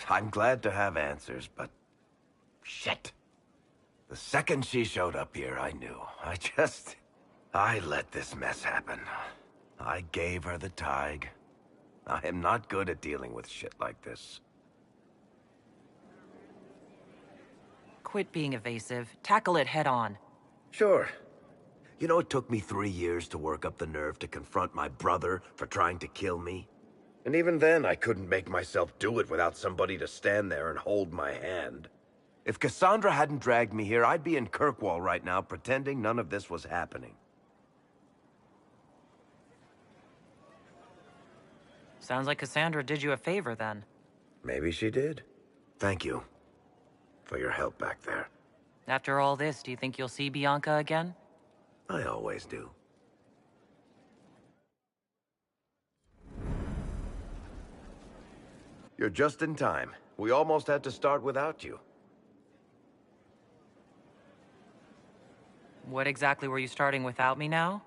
I'm glad to have answers, but... shit. The second she showed up here, I knew. I let this mess happen. I gave her the tig. I am not good at dealing with shit like this. Quit being evasive. Tackle it head on. Sure. You know, it took me 3 years to work up the nerve to confront my brother for trying to kill me. And even then, I couldn't make myself do it without somebody to stand there and hold my hand. If Cassandra hadn't dragged me here, I'd be in Kirkwall right now pretending none of this was happening. Sounds like Cassandra did you a favor, then. Maybe she did. Thank you for your help back there. After all this, do you think you'll see Bianca again? I always do. You're just in time. We almost had to start without you. What exactly were you starting without me now?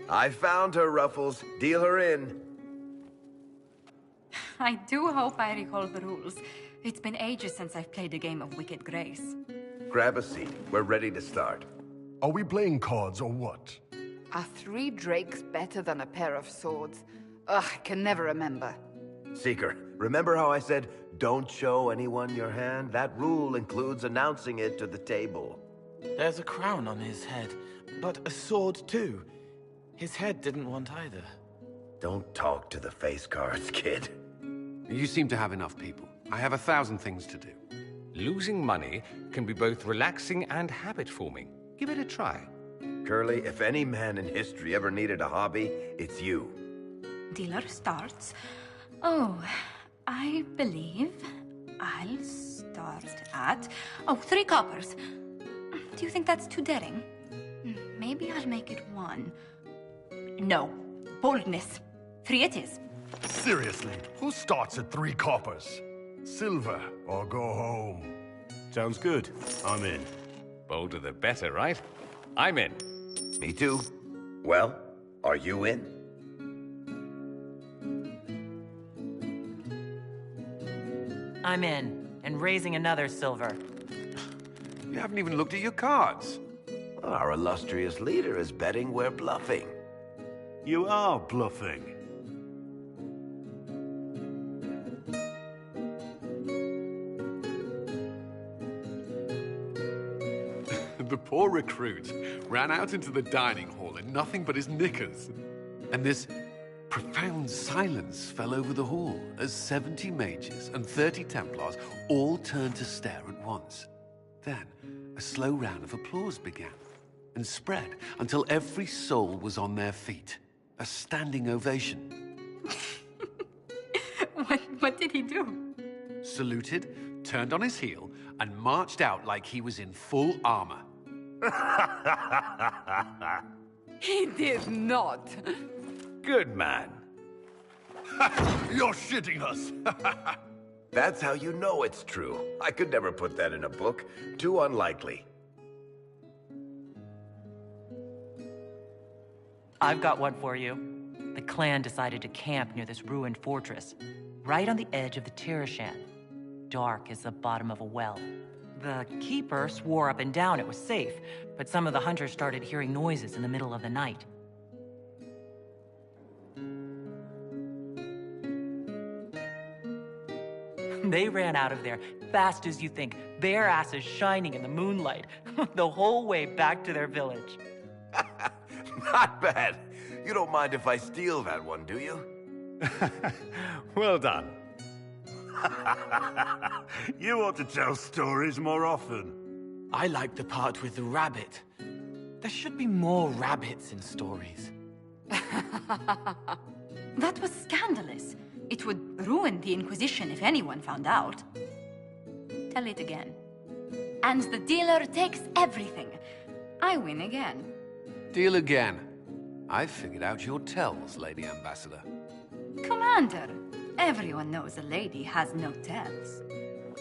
I found her, Ruffles. Deal her in. I do hope I recall the rules. It's been ages since I've played a game of Wicked Grace. Grab a seat. We're ready to start. Are we playing cards or what? Are 3 drakes better than a pair of swords? Ugh, I can never remember. Seeker, remember how I said, don't show anyone your hand? That rule includes announcing it to the table. There's a crown on his head, but a sword too. His head didn't want either. Don't talk to the face cards, kid. You seem to have enough people. I have 1,000 things to do. Losing money can be both relaxing and habit-forming. Give it a try. Curly, if any man in history ever needed a hobby, it's you. Dealer starts. Oh, I believe I'll start at... Oh, 3 coppers. Do you think that's too daring? Maybe I'll make it 1. No. Boldness. 3 it is. Seriously, who starts at 3 coppers? Silver or go home? Sounds good. I'm in. Bolder the better, right? I'm in. Me too. Well, are you in? I'm in, and raising another silver. You haven't even looked at your cards. Our illustrious leader is betting we're bluffing. You are bluffing. The poor recruit ran out into the dining hall in nothing but his knickers. And this profound silence fell over the hall as 70 mages and 30 Templars all turned to stare at once. Then, a slow round of applause began and spread until every soul was on their feet. A standing ovation. What did he do? Saluted, turned on his heel, and marched out like he was in full armor. He did not. Good man. You're shitting us! That's how you know it's true. I could never put that in a book. Too unlikely. I've got one for you. The clan decided to camp near this ruined fortress, right on the edge of the Tirashan. Dark as the bottom of a well. The keeper swore up and down it was safe, but some of the hunters started hearing noises in the middle of the night. They ran out of there fast as you think, bare asses shining in the moonlight, the whole way back to their village. Not bad. You don't mind if I steal that one, do you? Well done. You ought to tell stories more often. I like the part with the rabbit. There should be more rabbits in stories. That was scandalous. It would ruin the Inquisition if anyone found out. Tell it again. And the dealer takes everything. I win again. Deal again. I've figured out your tells, Lady Ambassador. Commander, everyone knows a lady has no tells.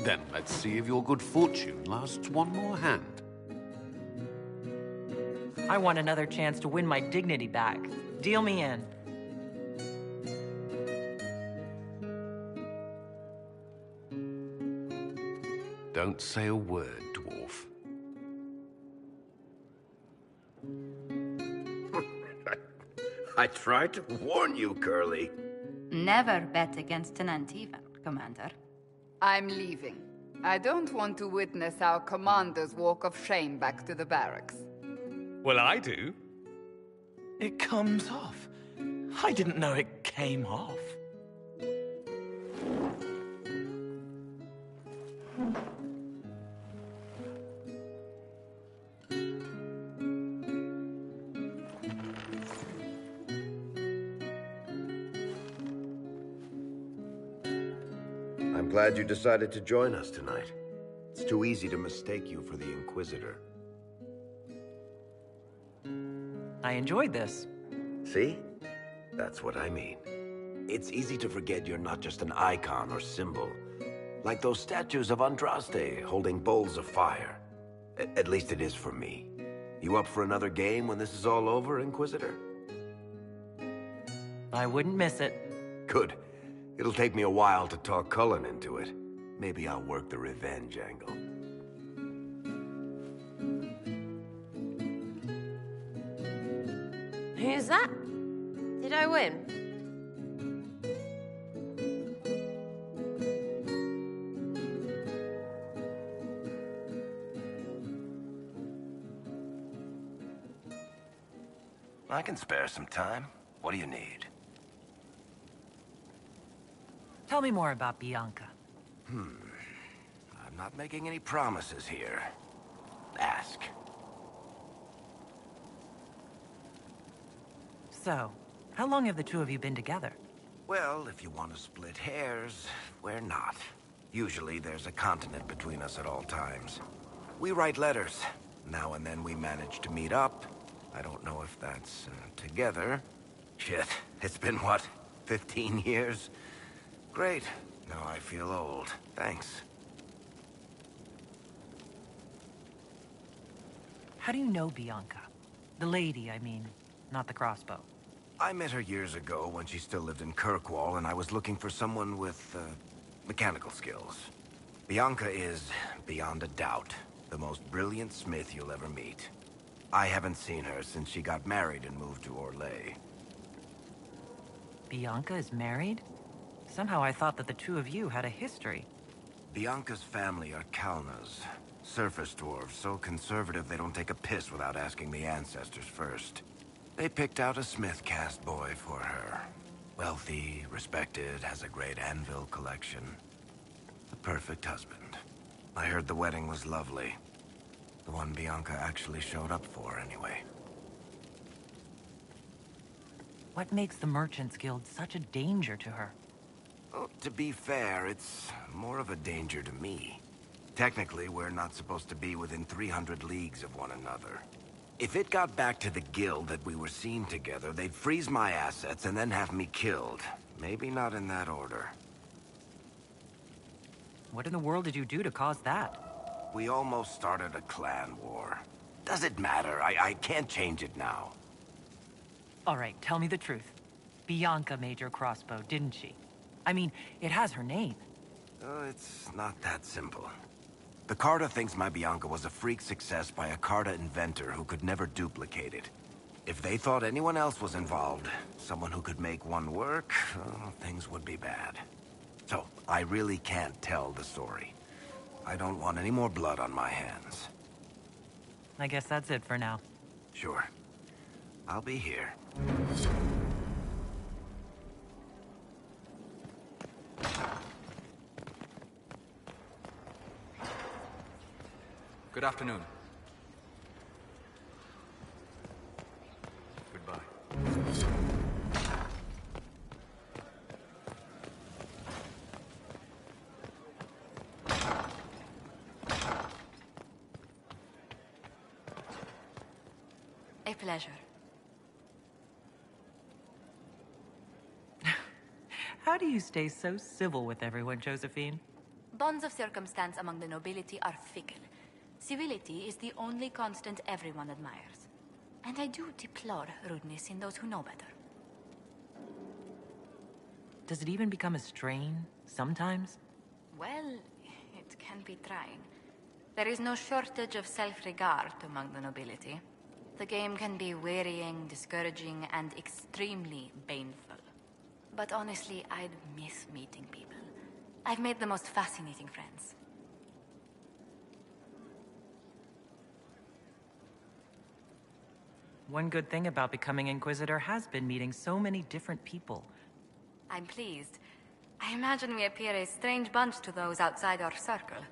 Then let's see if your good fortune lasts one more hand. I want another chance to win my dignity back. Deal me in. Don't say a word, dwarf. I tried to warn you, Curly. Never bet against an Antivan, Commander. I'm leaving. I don't want to witness our commander's walk of shame back to the barracks. Well, I do. It comes off. I didn't know it came off. I'm glad you decided to join us tonight. It's too easy to mistake you for the Inquisitor. I enjoyed this. See? That's what I mean. It's easy to forget you're not just an icon or symbol. Like those statues of Andraste holding bowls of fire. At least it is for me. You up for another game when this is all over, Inquisitor? I wouldn't miss it. Good. It'll take me a while to talk Cullen into it. Maybe I'll work the revenge angle. Who's that? Did I win? I can spare some time. What do you need? Tell me more about Bianca. I'm not making any promises here. Ask. So, how long have the two of you been together? Well, if you want to split hairs, we're not. Usually there's a continent between us at all times. We write letters. Now and then we manage to meet up. I don't know if that's together. Shit, it's been what, 15 years? Great. Now I feel old. Thanks. How do you know Bianca? The lady, I mean, not the crossbow. I met her years ago when she still lived in Kirkwall, and I was looking for someone with, mechanical skills. Bianca is, beyond a doubt, the most brilliant smith you'll ever meet. I haven't seen her since she got married and moved to Orlais. Bianca is married? Somehow I thought that the two of you had a history. Bianca's family are Kalnas. Surface dwarves, so conservative they don't take a piss without asking the ancestors first. They picked out a smith caste boy for her. Wealthy, respected, has a great anvil collection. The perfect husband. I heard the wedding was lovely. The one Bianca actually showed up for, anyway. What makes the Merchants Guild such a danger to her? Oh, to be fair, it's more of a danger to me. Technically, we're not supposed to be within 300 leagues of one another. If it got back to the guild that we were seen together, they'd freeze my assets and then have me killed. Maybe not in that order. What in the world did you do to cause that? We almost started a clan war. Does it matter? I can't change it now. All right, tell me the truth. Bianca made your crossbow, didn't she? I mean, it has her name. It's not that simple. The Carta thinks my Bianca was a freak success by a Carta inventor who could never duplicate it. If they thought anyone else was involved, someone who could make one work, things would be bad. So, I really can't tell the story. I don't want any more blood on my hands. I guess that's it for now. Sure. I'll be here. Good afternoon. Goodbye. A pleasure. How do you stay so civil with everyone, Josephine? Bonds of circumstance among the nobility are fickle. Civility is the only constant everyone admires. And I do deplore rudeness in those who know better. Does it even become a strain sometimes? Well, it can be trying. There is no shortage of self-regard among the nobility. The game can be wearying, discouraging, and extremely baneful. But honestly, I'd miss meeting people. I've made the most fascinating friends. One good thing about becoming Inquisitor has been meeting so many different people. I'm pleased. I imagine we appear a strange bunch to those outside our circle.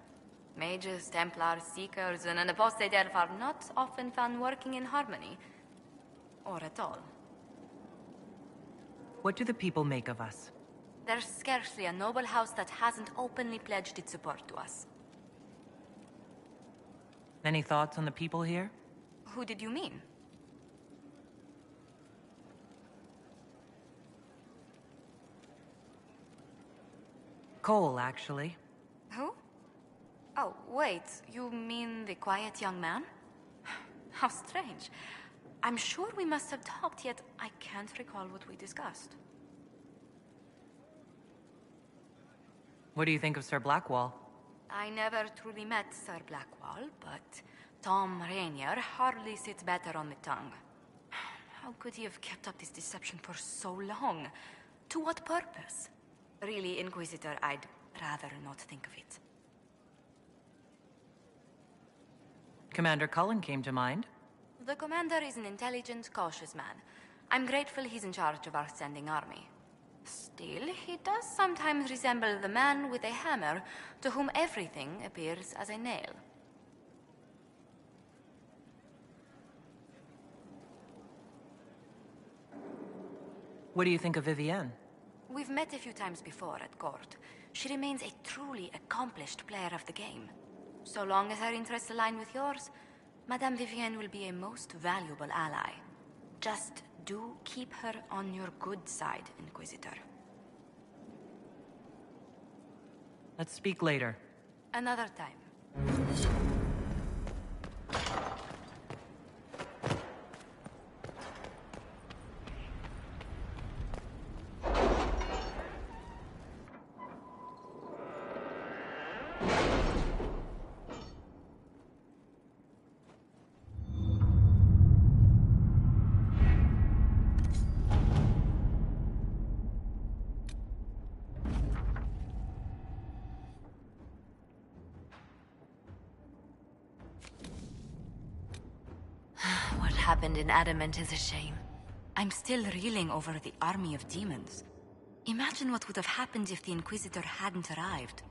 Mages, Templars, Seekers, and an apostate elf are not often found working in harmony. Or at all. What do the people make of us? There's scarcely a noble house that hasn't openly pledged its support to us. Any thoughts on the people here? Who did you mean? Cole, actually. Who? Oh, wait, you mean the quiet young man? How strange. I'm sure we must have talked, yet I can't recall what we discussed. What do you think of Sir Blackwall? I never truly met Sir Blackwall, but Tom Rainier hardly sits better on the tongue. How could he have kept up this deception for so long? To what purpose? Really, Inquisitor, I'd rather not think of it. Commander Cullen came to mind. The commander is an intelligent, cautious man. I'm grateful he's in charge of our standing army. Still, he does sometimes resemble the man with a hammer, to whom everything appears as a nail. What do you think of Vivienne? We've met a few times before at court. She remains a truly accomplished player of the game. So long as her interests align with yours, Madame Vivienne will be a most valuable ally. Just do keep her on your good side, Inquisitor. Let's speak later. Another time. What happened in Adamant is a shame. I'm still reeling over the army of demons. Imagine what would have happened if the Inquisitor hadn't arrived.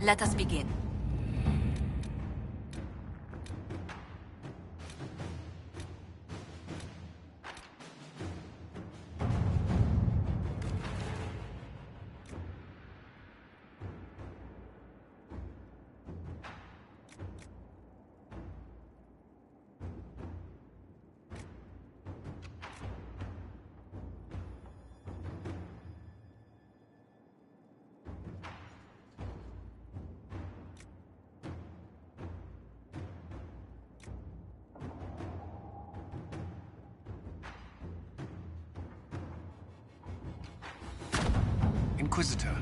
Let us begin. Inquisitor.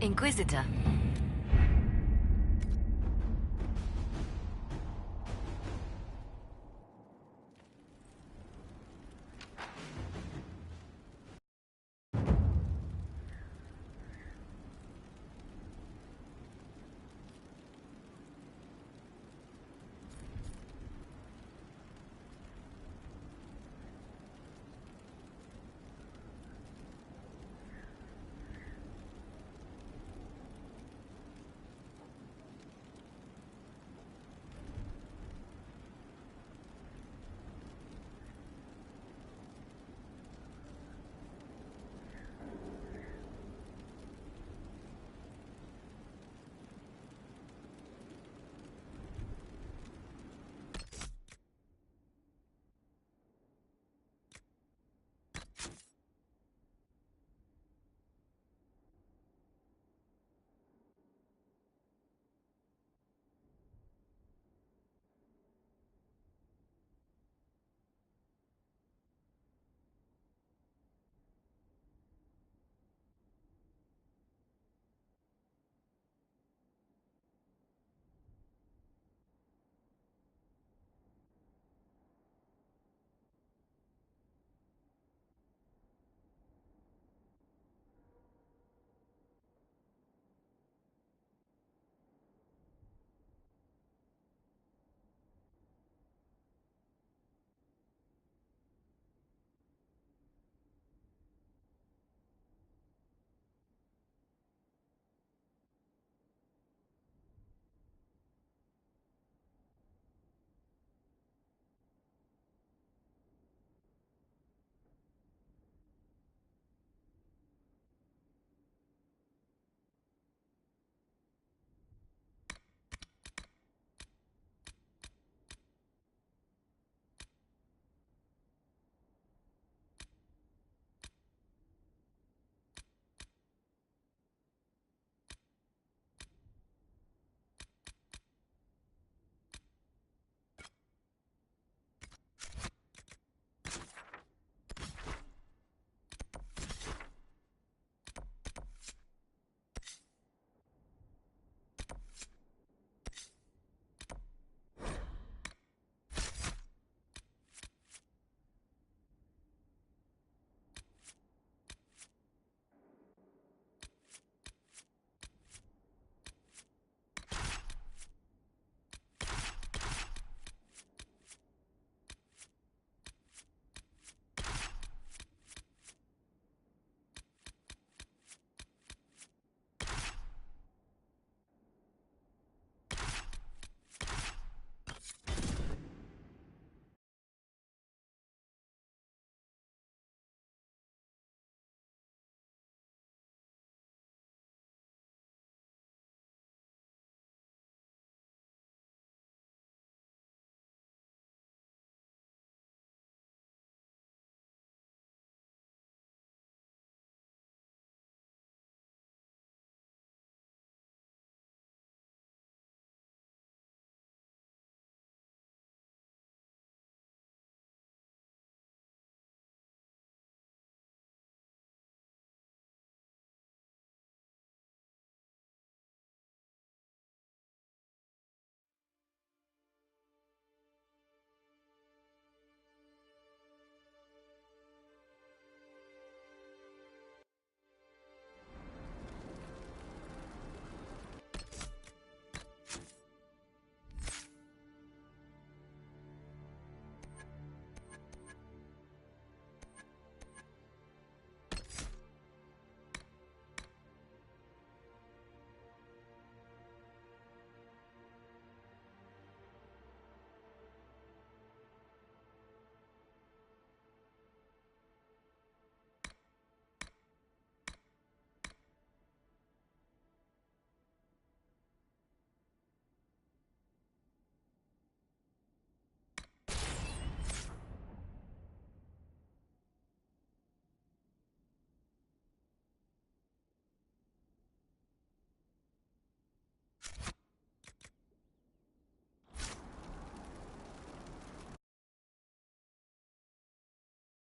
Inquisitor.